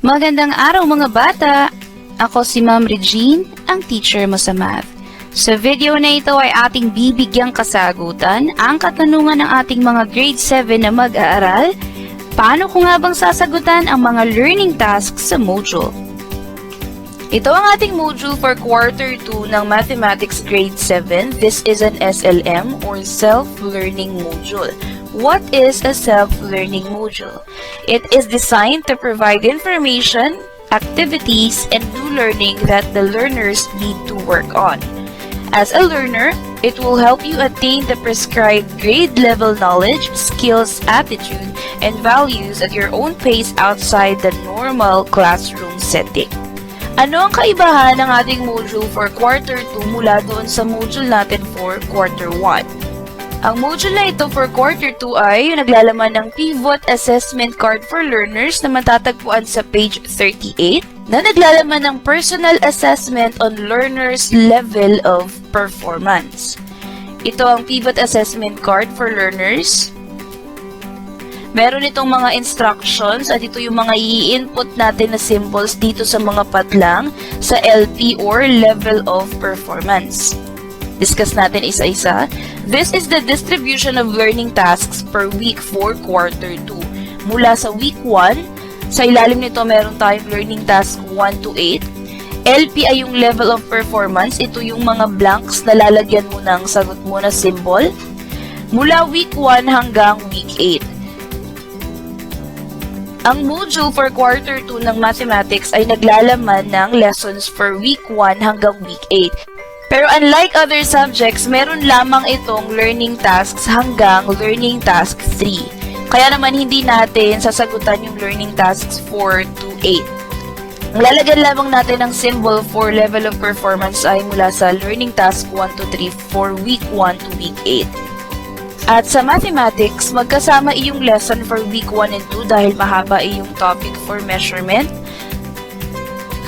Magandang araw mga bata! Ako si Ma'am Regine, ang teacher mo sa math. Sa video na ito ay ating bibigyang kasagutan ang katanungan ng ating mga grade 7 na mag-aaral. Paano ko nga bang sasagutan ang mga learning tasks sa module? Ito ang ating module for quarter 2 ng Mathematics grade 7. This is an SLM or self-learning module. What is a self-learning module? It is designed to provide information, activities, and new learning that the learners need to work on. As a learner, it will help you attain the prescribed grade-level knowledge, skills, attitude, and values at your own pace outside the normal classroom setting. Ano ang kaibahan ng ating module for quarter 2 mula doon sa module natin for quarter 1? Ang module na ito for quarter 2 ay naglalaman ng pivot assessment card for learners na matatagpuan sa page 38 na naglalaman ng personal assessment on learners' level of performance. Ito ang pivot assessment card for learners. Meron itong mga instructions at ito yung mga i-input natin na symbols dito sa mga patlang sa LP or level of performance. Discuss natin isa-isa. This is the distribution of learning tasks per week for quarter 2. Mula sa week 1, sa ilalim nito meron tayong learning task 1 to 8. LP ay yung level of performance. Ito yung mga blanks na lalagyan mo ng sagot mo na symbol. Mula week 1 hanggang week 8. Ang module for quarter 2 ng mathematics ay naglalaman ng lessons for week 1 hanggang week 8. Pero unlike other subjects, meron lamang itong learning tasks hanggang learning task 3. Kaya naman hindi natin sasagutan yung learning tasks 4 to 8. Ang lalagyan lamang natin ng symbol for level of performance ay mula sa learning task 1 to 3 for week 1 to week 8. At sa mathematics, magkasama iyong lesson for week 1 and 2 dahil mahaba iyong topic for measurement.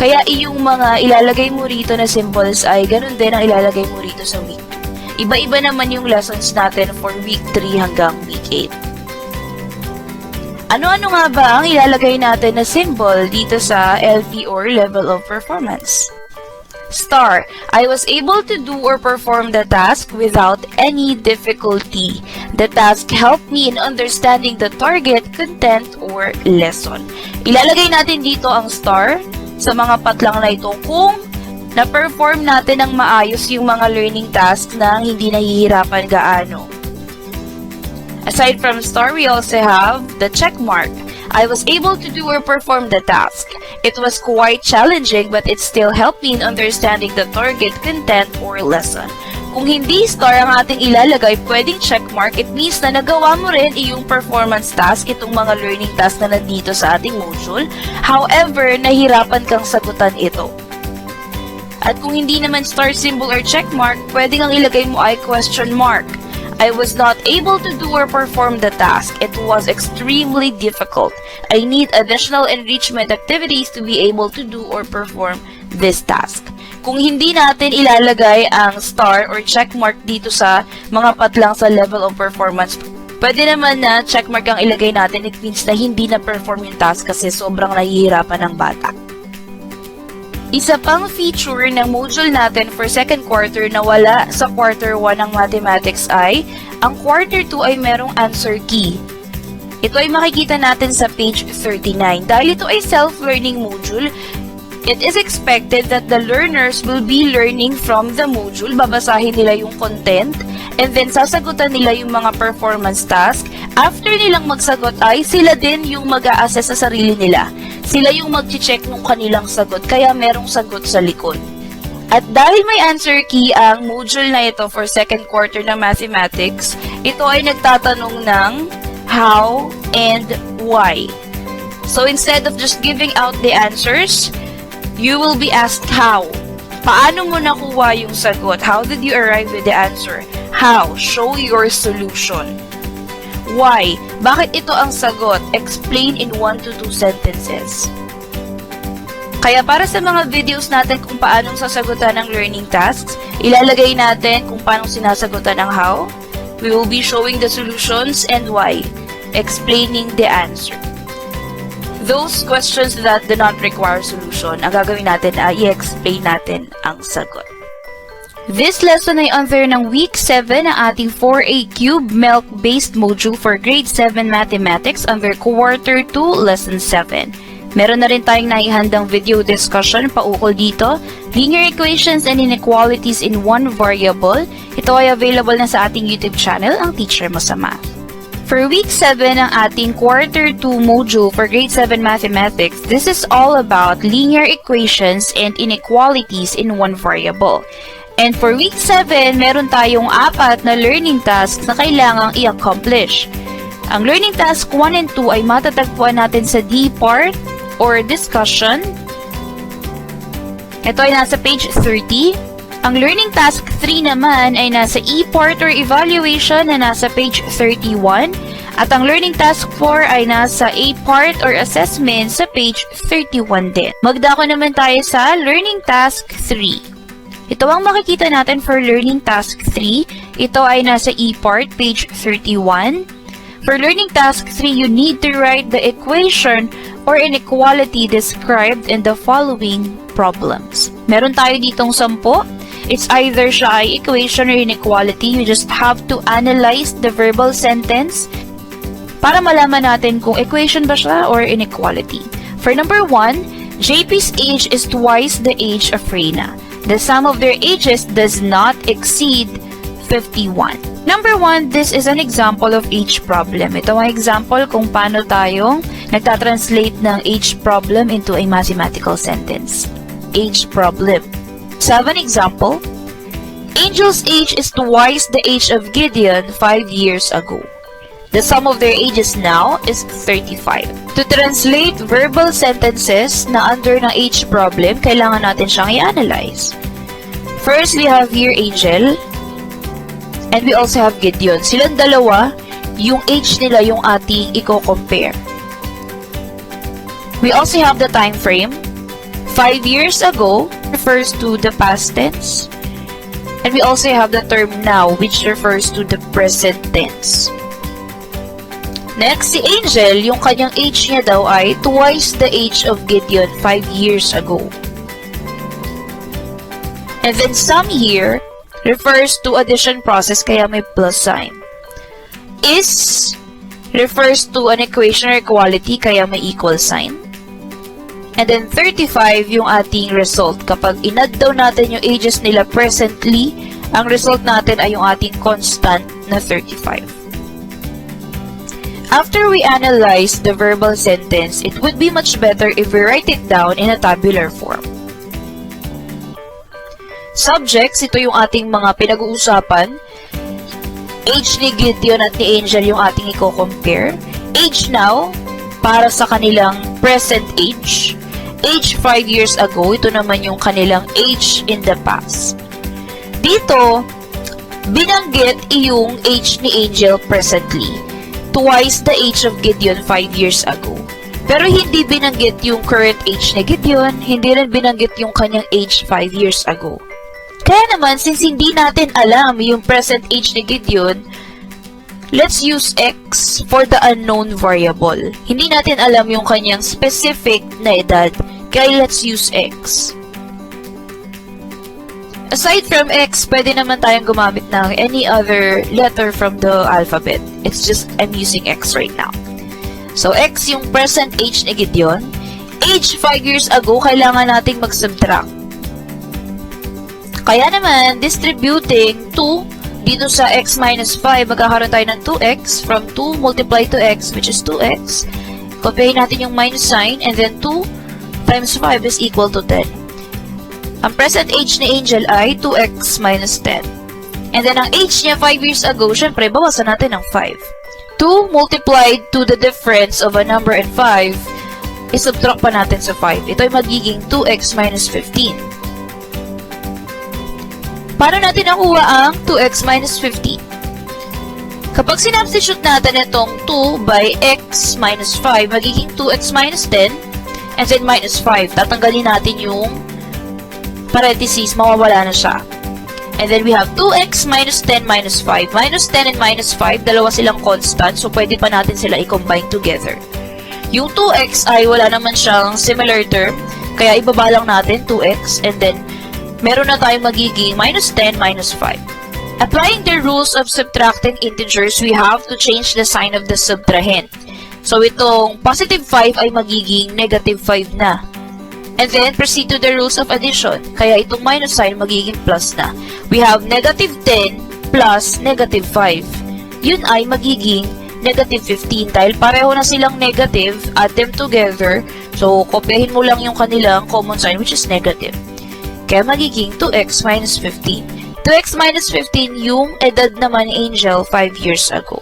Kaya iyong mga ilalagay mo rito na symbols ay ganun din ang ilalagay mo rito sa week 2. Iba-iba naman yung lessons natin for week 3 hanggang week 8. Ano-ano nga ba ang ilalagay natin na symbol dito sa LP or level of performance? Star. I was able to do or perform the task without any difficulty. The task helped me in understanding the target, content, or lesson. Ilalagay natin dito ang star sa mga patlang na ito kung na-perform natin ng maayos yung mga learning tasks na hindi nahihirapan gaano. Aside from star, we also have the check mark. I was able to do or perform the task. It was quite challenging but it still helped me in understanding the target, content, or lesson. Kung hindi star ang ating ilalagay, pwedeng check mark. It means na nagawa mo rin iyong performance task, itong mga learning task na nandito sa ating module. However, nahirapan kang sagutan ito. At kung hindi naman star symbol or check mark, pwedeng ang ilagay mo ay question mark. I was not able to do or perform the task. It was extremely difficult. I need additional enrichment activities to be able to do or perform this task. Kung hindi natin ilalagay ang star or checkmark dito sa mga patlang sa level of performance, pwede naman na checkmark ang ilagay natin. It means na hindi na-perform yung task kasi sobrang nahihirapan ng bata. Isa pang feature ng module natin for second quarter na wala sa quarter 1 ng mathematics ay, ang quarter 2 ay merong answer key. Ito ay makikita natin sa page 39. Dahil ito ay self-learning module, it is expected that the learners will be learning from the module. Babasahin nila yung content and then sasagutan nila yung mga performance task. After nilang magsagot ay sila din yung mag-a-assess sa sarili nila. Sila yung mag-check ng kanilang sagot kaya merong sagot sa likod. At dahil may answer key ang module na ito for second quarter ng mathematics, ito ay nagtatanong ng how and why. So instead of just giving out the answers, you will be asked how. Paano mo nakuha yung sagot? How did you arrive with the answer? How? Show your solution. Why? Bakit ito ang sagot? Explain in 1 to 2 sentences. Kaya para sa mga videos natin kung paanong sasagutan ng learning tasks, ilalagay natin kung paanong sinasagutan ng how. We will be showing the solutions and why. Explaining the answer. those questions that do not require solution, ang gagawin natin ay i-explain natin ang sagot. This lesson ay under ng Week 7 ng ating 4A Cube MELC-based module for Grade 7 Mathematics under Quarter 2, Lesson 7. Meron na rin tayong naihandang video discussion paukol dito, Linear Equations and Inequalities in one variable. Ito ay available na sa ating YouTube channel, ang Teacher Mo sa Math. For Week 7 ng ating Quarter 2 module for Grade 7 Mathematics, this is all about linear equations and inequalities in one variable. And for Week 7, meron tayong 4 na learning tasks na kailangang i-accomplish. Ang learning task 1 and 2 ay matatagpuan natin sa D part or discussion. Ito ay nasa page 30. Ang learning task 3 naman ay nasa E part or evaluation na nasa page 31. At ang learning task 4 ay nasa A part or assessment sa page 31 din. Magdako naman tayo sa learning task 3. Ito ang makikita natin for learning task 3. Ito ay nasa E part, page 31. For learning task 3, you need to write the equation or inequality described in the following problems. Meron tayo ditong 10. It's either siya ay equation or inequality. You just have to analyze the verbal sentence para malaman natin kung equation ba siya or inequality. For number 1, JP's age is twice the age of Reina. The sum of their ages does not exceed 51. Number 1, this is an example of age problem. Ito ang example kung paano tayo nagtatranslate ng age problem into a mathematical sentence. Age problem. So, an example. Angel's age is twice the age of Gideon 5 years ago. The sum of their ages now is 35. To translate verbal sentences na under ng age problem, kailangan natin siyang i-analyze. First, we have here Angel, and we also have Gideon. Silang dalawa, yung age nila yung ating i-compare. We also have the time frame. 5 years ago refers to the past tense. And we also have the term now, which refers to the present tense. Next, si Angel, yung kanyang age niya daw ay twice the age of Gideon 5 years ago. And then sum here refers to addition process, kaya may plus sign. Is refers to an equation or equality, kaya may equal sign. And then 35 yung ating result. Kapag in-add daw natin yung ages nila presently, ang result natin ay yung ating constant na 35. After we analyze the verbal sentence, it would be much better if we write it down in a tabular form. Subjects, ito yung ating mga pinag-uusapan. Age ni Gideon at ni Angel yung ating i-compare. Age now, para sa kanilang present age. Age 5 years ago, ito naman yung kanilang age in the past. Dito, binanggit yung age ni Angel presently. Twice the age of Gideon 5 years ago. Pero hindi binanggit yung current age ni Gideon, hindi rin binanggit yung kanyang age 5 years ago. Kaya naman, since hindi natin alam yung present age ni Gideon, let's use X for the unknown variable. Hindi natin alam yung kanyang specific na edad, kaya let's use X. Aside from X, pwede naman tayong gumamit ng any other letter from the alphabet. It's just, I'm using X right now. So, X yung present age ni Gideon. Age 5 years ago, kailangan nating mag-subtract. Kaya naman, distributing 2 dito sa X minus 5, magkakaroon tayo ng 2X from 2 multiplied to X, which is 2X. Compare natin yung minus sign, and then 2 times 5 is equal to 10. Ang present age ni Angel ay 2x minus 10. And then, ang age niya 5 years ago, syempre, bawasan natin ng 5. 2 multiplied to the difference of a number and 5, isubtract pa natin sa 5. Ito ay magiging 2x minus 15. Paano natin nakuha ang 2x minus 15? Kapag sinubstitute natin itong 2 by x minus 5, magiging 2x minus 10, and then minus 5. Tatanggalin natin yung parentheses, mawawala na siya. And then we have 2x minus 10 minus 5. Minus 10 and minus 5, dalawa silang constant, so pwede pa natin sila i-combine together. Yung 2x ay wala naman siyang similar term, kaya ibaba lang natin 2x and then meron na tayong magiging minus 10 minus 5. Applying the rules of subtracting integers, we have to change the sign of the subtrahend. So itong positive 5 ay magiging negative 5 na. And then, proceed to the rules of addition. Kaya itong minus sign magiging plus na. We have negative 10 plus negative 5. Yun ay magiging negative 15. Dahil pareho na silang negative, add them together. So, kopyahin mo lang yung kanilang common sign which is negative. Kaya magiging 2x minus 15. 2x minus 15 yung edad naman ni Angel 5 years ago.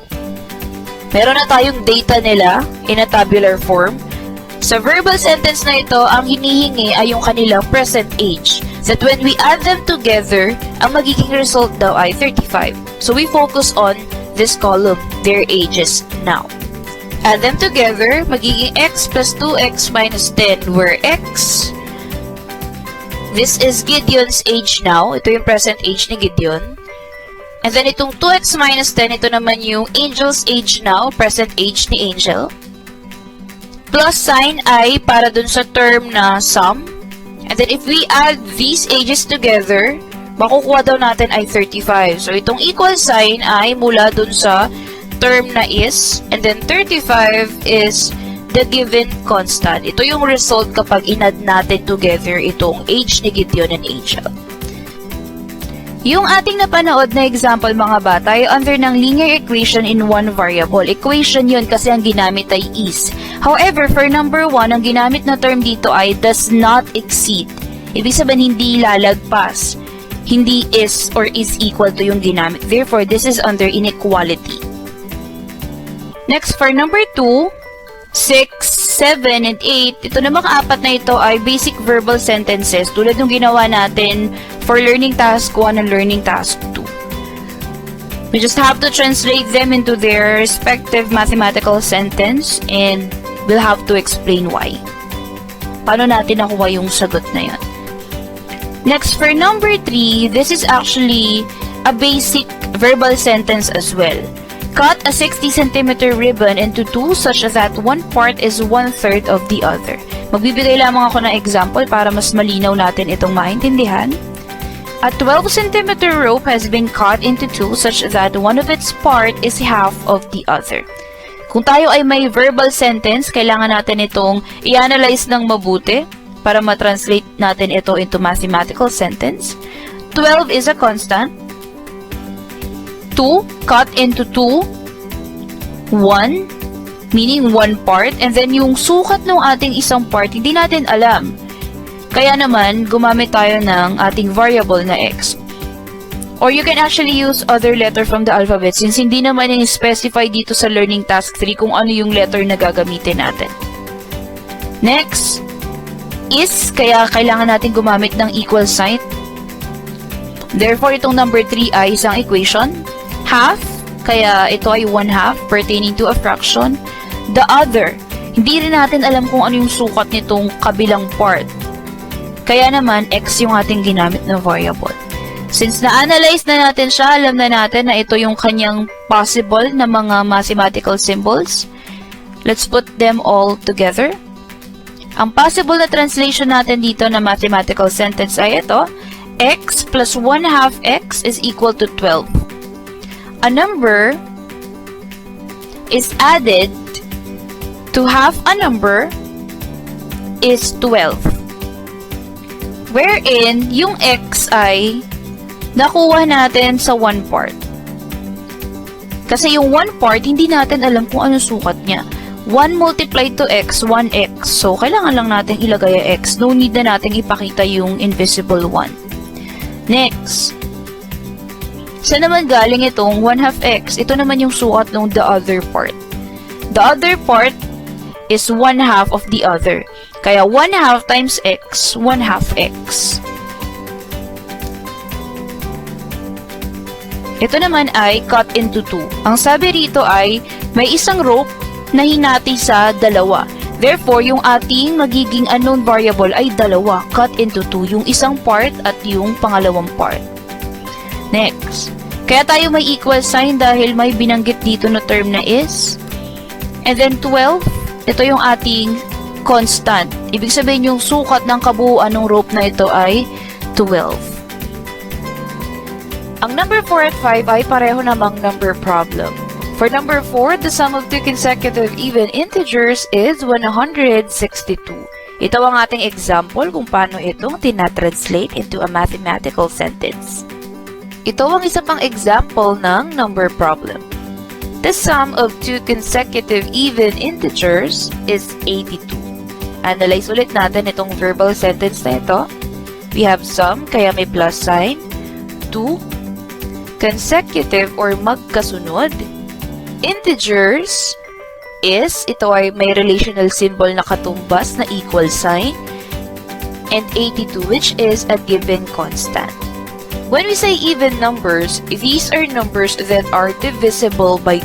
Meron na tayong data nila in a tabular form. Sa verbal sentence na ito, ang hinihingi ay yung kanilang present age. That when we add them together, ang magiging result daw ay 35. So we focus on this column, their ages now. Add them together, magiging x plus 2x minus 10, where x, this is Gideon's age now. Ito yung present age ni Gideon. And then itong 2x minus 10, ito naman yung Angel's age now, present age ni Angel. Plus sign ay para dun sa term na sum. And then if we add these ages together, makukuha daw natin ay 35. So itong equal sign ay mula dun sa term na is, and then 35 is the given constant. Ito yung result kapag inad natin together itong age ni Gideon and Angel. Yung ating napanood na example mga bata ay under ng linear equation in one variable. Equation yun kasi ang ginamit ay is. However, for number 1, ang ginamit na term dito ay does not exceed. Ibig sabihin hindi lalagpas. Hindi is or is equal to yung ginamit. Therefore, this is under inequality. Next, for number 2, 6, 7, and 8, ito na mga apat na ito ay basic verbal sentences tulad ng ginawa natin for learning task 1 and learning task 2. We just have to translate them into their respective mathematical sentence and we'll have to explain why. Paano natin nakuha yung sagot na yun? Next, for number 3, this is actually a basic verbal sentence as well. Cut a 60 cm ribbon into two such that one part is 1/3 of the other. Magbibigay lamang ako ng example para mas malinaw natin itong maintindihan. A 12 cm rope has been cut into two such that one of its part is half of the other. Kung tayo ay may verbal sentence, kailangan natin itong i-analyze ng mabuti para ma-translate natin ito into mathematical sentence. 12 is a constant. 2 cut into 2, 1 meaning one part, and then yung sukat ng ating isang part hindi natin alam. Kaya naman gumamit tayo ng ating variable na x. Or you can actually use other letter from the alphabet since hindi naman yung specify dito sa learning task 3 kung ano yung letter na gagamitin natin. Next is, kaya kailangan natin gumamit ng equal sign. Therefore itong number 3 ay isang equation. Half, kaya ito ay 1/2 pertaining to a fraction. The other, hindi rin natin alam kung ano yung sukat nitong kabilang part. Kaya naman, x yung ating ginamit na variable. Since na-analyze na natin siya, alam na natin na ito yung kanyang possible na mga mathematical symbols. Let's put them all together. Ang possible na translation natin dito na mathematical sentence ay ito. X plus 1/2 x is equal to 12. A number is added to half a number is 12. Wherein, yung x ay nakuha natin sa one part. Kasi yung one part, hindi natin alam kung ano sukat niya. 1 multiplied to x, 1x. So, kailangan lang natin ilagay ang x. No need na natin ipakita yung invisible 1. Next. Saan naman galing itong 1/2 x? Ito naman yung sukat ng the other part. The other part is 1/2 of the other. Kaya 1/2 times x, 1/2 x. Ito naman ay cut into 2. Ang sabi rito ay may isang rope na hinati sa dalawa. Therefore, yung ating magiging unknown variable ay dalawa. Cut into 2. Yung isang part at yung pangalawang part. Next. Kaya tayo may equal sign dahil may binanggit dito na term na is. And then 12 ito yung ating constant. Ibig sabihin yung sukat ng kabuuan ng rope na ito ay 12. Ang number 4 at 5 ay pareho namang number problem. For number 4, the sum of two consecutive even integers is 162. Ito ang ating example kung paano itong tinatranslate into a mathematical sentence. Ito ang isa pang example ng number problem. The sum of two consecutive even integers is 82. Analyze ulit natin itong verbal sentence na ito. We have sum, kaya may plus sign. 2, consecutive or magkasunod. Integers is, ito ay may relational symbol na katumbas na equal sign. And 82, which is a given constant. When we say even numbers, these are numbers that are divisible by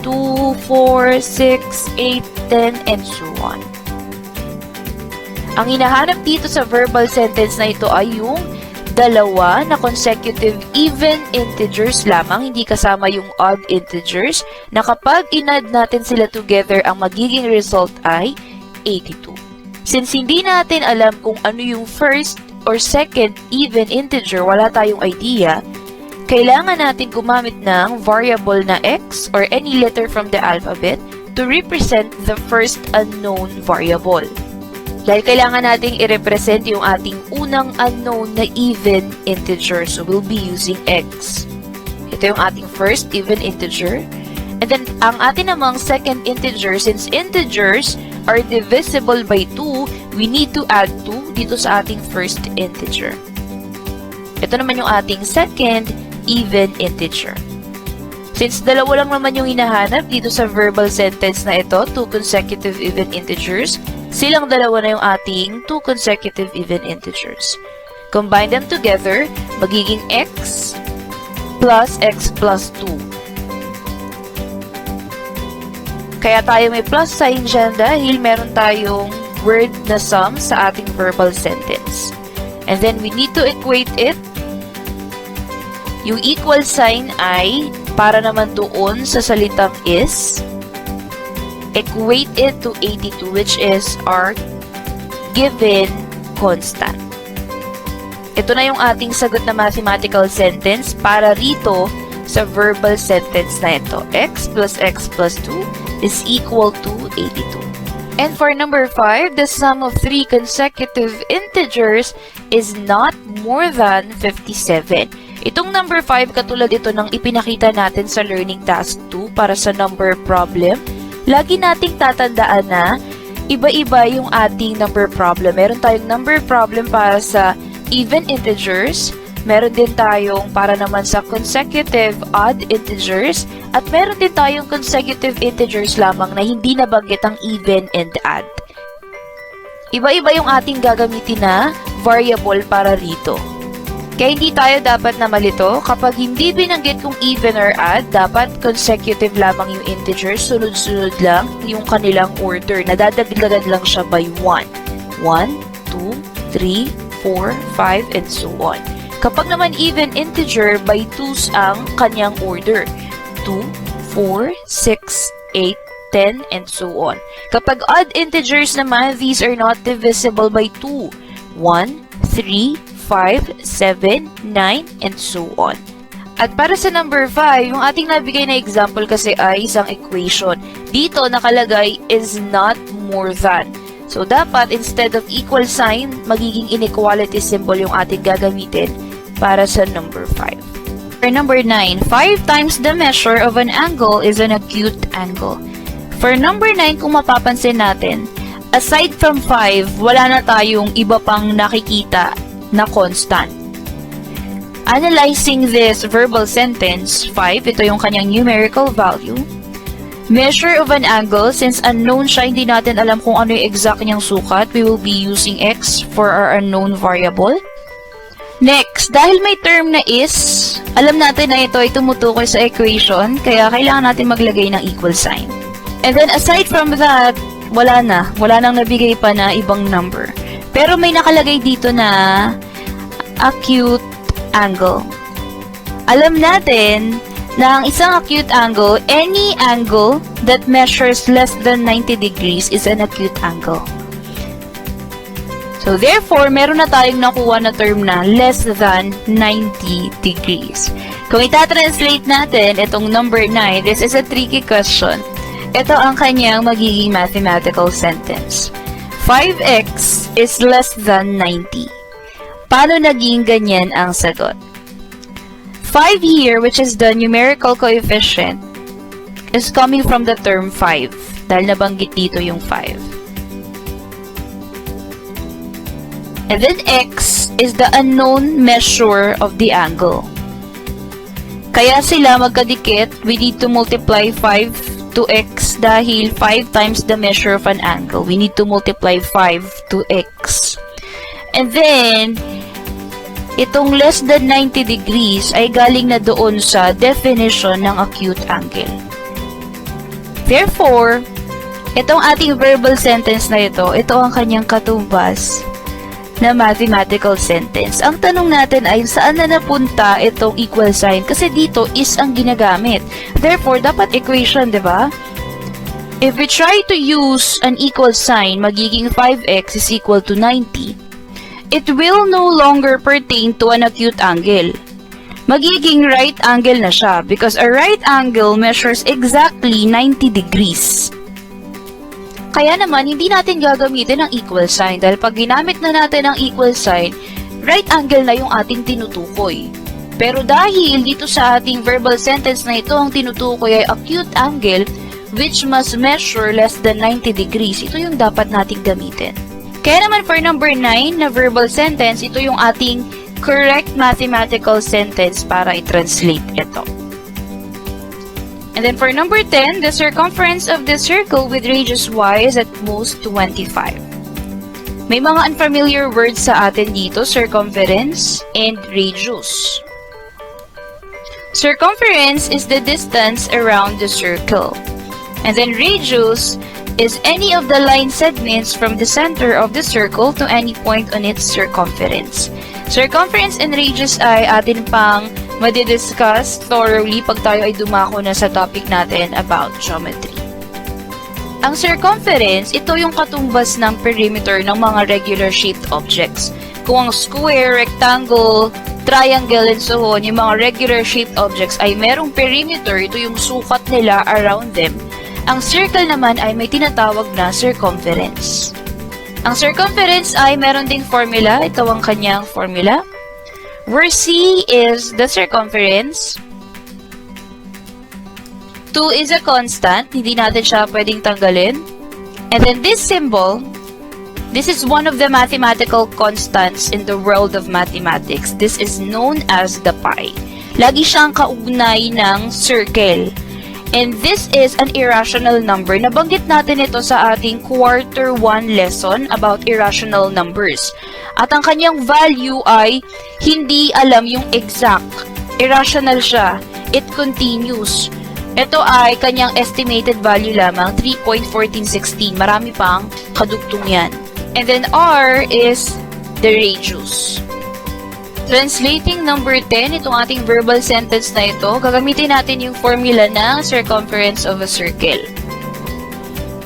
2, 4, 6, 8, 10, and so on. Ang hinahanap dito sa verbal sentence na ito ay yung dalawa na consecutive even integers lamang, hindi kasama yung odd integers, na kapag in-add natin sila together, ang magiging result ay 82. Since hindi natin alam kung ano yung first or second even integer, wala tayong idea, kailangan natin gumamit ng variable na x or any letter from the alphabet to represent the first unknown variable. Dahil kailangan nating i-represent yung ating unang unknown na even integer. So, we'll be using x. Ito yung ating first even integer. And then, ang ating namang second integer, since integers are divisible by 2, we need to add 2 dito sa ating first integer. Ito naman yung ating second even integer. Since dalawa lang naman yung hinahanap dito sa verbal sentence na ito, two consecutive even integers, silang dalawa na yung ating two consecutive even integers. Combine them together, magiging x plus 2. Kaya tayo may plus sign dyan dahil meron tayong word na sum sa ating verbal sentence. And then we need to equate it. Yung equal sign ay para naman doon sa salitang is. Equate it to 82, which is our given constant. Ito na yung ating sagot na mathematical sentence para rito sa verbal sentence na ito. X plus 2 is equal to 82. And for number 5, the sum of three consecutive integers is not more than 57. Itong number 5, katulad ito ng ipinakita natin sa learning task 2 para sa number problem, lagi nating tatandaan na iba-iba yung ating number problem. Meron tayong number problem para sa even integers, meron din tayong para naman sa consecutive odd integers, at meron din tayong consecutive integers lamang na hindi nabanggit ang even and odd. Iba-iba yung ating gagamitin na variable para rito. Kaya hindi tayo dapat na malito kapag hindi binanggit kung even or odd, dapat consecutive lamang yung integers, sunod-sunod lang yung kanilang order. Nadadagdagan lang siya by 1. 1, 2, 3, 4, 5, and so on. Kapag naman even integer, by 2s ang kanyang order. 2, 4, 6, 8, 10, and so on. Kapag odd integers naman, these are not divisible by 2. 1, 3, 5, 7, 9, and so on. At para sa number 5, yung ating nabigay na example kasi ay isang equation. Dito nakalagay is not more than. So dapat instead of equal sign, magiging inequality symbol yung ating gagamitin para sa number 5. For number 9, 5 times the measure of an angle is an acute angle. For number 9, kung mapapansin natin, aside from 5, wala na tayong iba pang nakikita na constant. Analyzing this verbal sentence, 5, ito yung kanyang numerical value. Measure of an angle, since unknown siya, hindi natin alam kung ano yung exact niyang sukat, we will be using x for our unknown variable. Next, dahil may term na is, alam natin na ito ay tumutukoy sa equation, kaya kailangan natin maglagay ng equal sign. And then aside from that, wala nang nabigay pa na ibang number. Pero may nakalagay dito na acute angle. Alam natin na ang isang acute angle, any angle that measures less than 90 degrees is an acute angle. So, therefore, meron na tayong nakuha na term na less than 90 degrees. Kung itatranslate natin itong number 9, this is a tricky question. Ito ang kanyang magiging mathematical sentence. 5x is less than 90. Paano naging ganyan ang sagot? 5 here, which is the numerical coefficient, is coming from the term 5. Dahil nabanggit dito yung 5. And then x is the unknown measure of the angle. Kaya sila magkadikit, we need to multiply 5 to x dahil 5 times the measure of an angle. We need to multiply 5 to x. And then, itong less than 90 degrees ay galing na doon sa definition ng acute angle. Therefore, itong ating verbal sentence na ito ang kanyang katumbas na mathematical sentence. Ang tanong natin ay saan na napunta itong equal sign? Kasi dito is ang ginagamit. Therefore, dapat equation, di ba? If we try to use an equal sign, magiging 5x is equal to 90. It will no longer pertain to an acute angle. Magiging right angle na siya because a right angle measures exactly 90 degrees. Kaya naman, hindi natin gagamitin ang equal sign dahil pag ginamit na natin ang equal sign, right angle na yung ating tinutukoy. Pero dahil dito sa ating verbal sentence na ito, ang tinutukoy ay acute angle which must measure less than 90 degrees. Ito yung dapat nating gamitin. Kaya naman for number 9 na verbal sentence, ito yung ating correct mathematical sentence para i-translate ito. And then for number 10, the circumference of the circle with radius y is at most 25. May mga unfamiliar words sa atin dito, circumference and radius. Circumference is the distance around the circle. And then radius is any of the line segments from the center of the circle to any point on its circumference. Circumference and radius ay atin pang madidiscuss thoroughly pag tayo ay dumako na sa topic natin about geometry. Ang circumference, ito yung katumbas ng perimeter ng mga regular shaped objects. Kung ang square, rectangle, triangle, and so on, yung mga regular shaped objects ay merong perimeter, ito yung sukat nila around them. Ang circle naman ay may tinatawag na circumference. Ang circumference ay meron ding formula, ito ang kanyang formula. Where C is the circumference, 2 is a constant, hindi natin siya pwedeng tanggalin. And then this symbol, this is one of the mathematical constants in the world of mathematics. This is known as the pi. Lagi siyang kaugnay ng circle. And this is an irrational number. Nabanggit natin ito sa ating quarter 1 lesson about irrational numbers. At ang kanyang value ay hindi alam yung exact. Irrational siya. It continues. Ito ay kanyang estimated value lamang, 3.1416. Marami pang kadugtong yan. And then R is the radius. Translating number 10, itong ating verbal sentence na ito, gagamitin natin yung formula ng circumference of a circle.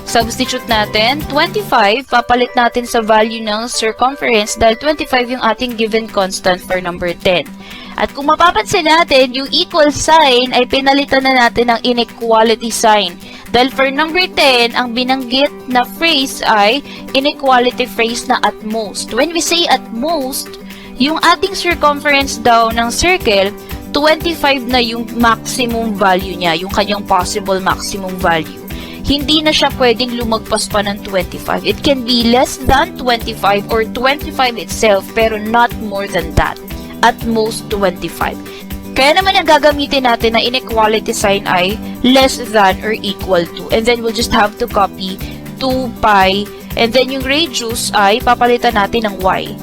Substitute natin, 25, papalit natin sa value ng circumference dahil 25 yung ating given constant for number 10. At kung mapapansin natin, yung equal sign ay pinalitan na natin ng inequality sign. Dahil for number 10, ang binanggit na phrase ay inequality phrase na at most. When we say at most, yung ating circumference daw ng circle, 25 na yung maximum value niya, yung kanyang possible maximum value. Hindi na siya pwedeng lumagpas pa ng 25. It can be less than 25 or 25 itself, pero not more than that. At most 25. Kaya naman ang gagamitin natin na inequality sign ay less than or equal to. And then we'll just have to copy 2 pi. And then yung radius ay papalitan natin ng y.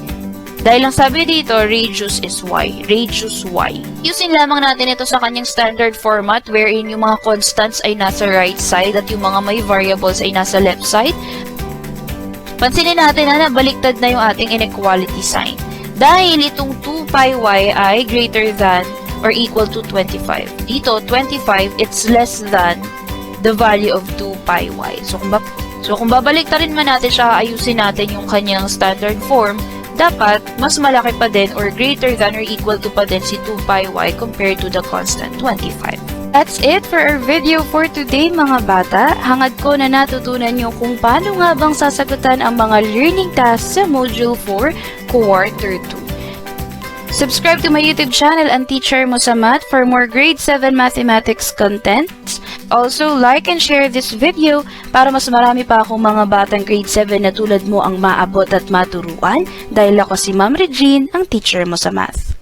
Dahil lang sabi dito, radius is y. Radius y. Using lamang natin ito sa kanyang standard format wherein yung mga constants ay nasa right side at yung mga may variables ay nasa left side. Pansinin natin na nabaliktad na yung ating inequality sign. Dahil itong 2 pi y ay greater than or equal to 25. Dito, 25, it's less than the value of 2 pi y. So kung babalik rin man natin siya, ayusin natin yung kanyang standard form, dapat mas malaki pa din or greater than or equal to pa din si 2 pi y compared to the constant 25. That's it for our video for today mga bata. Hangad ko na natutunan nyo kung paano nga bang sasagutan ang mga learning tasks sa Module 4, Quarter 2. Subscribe to my YouTube channel and Teacher Mo sa Math for more Grade 7 Mathematics contents. Also, like and share this video para mas marami pa akong mga batang Grade 7 na tulad mo ang maabot at maturuan dahil ako si Ma'am Regine, ang Teacher Mo sa Math.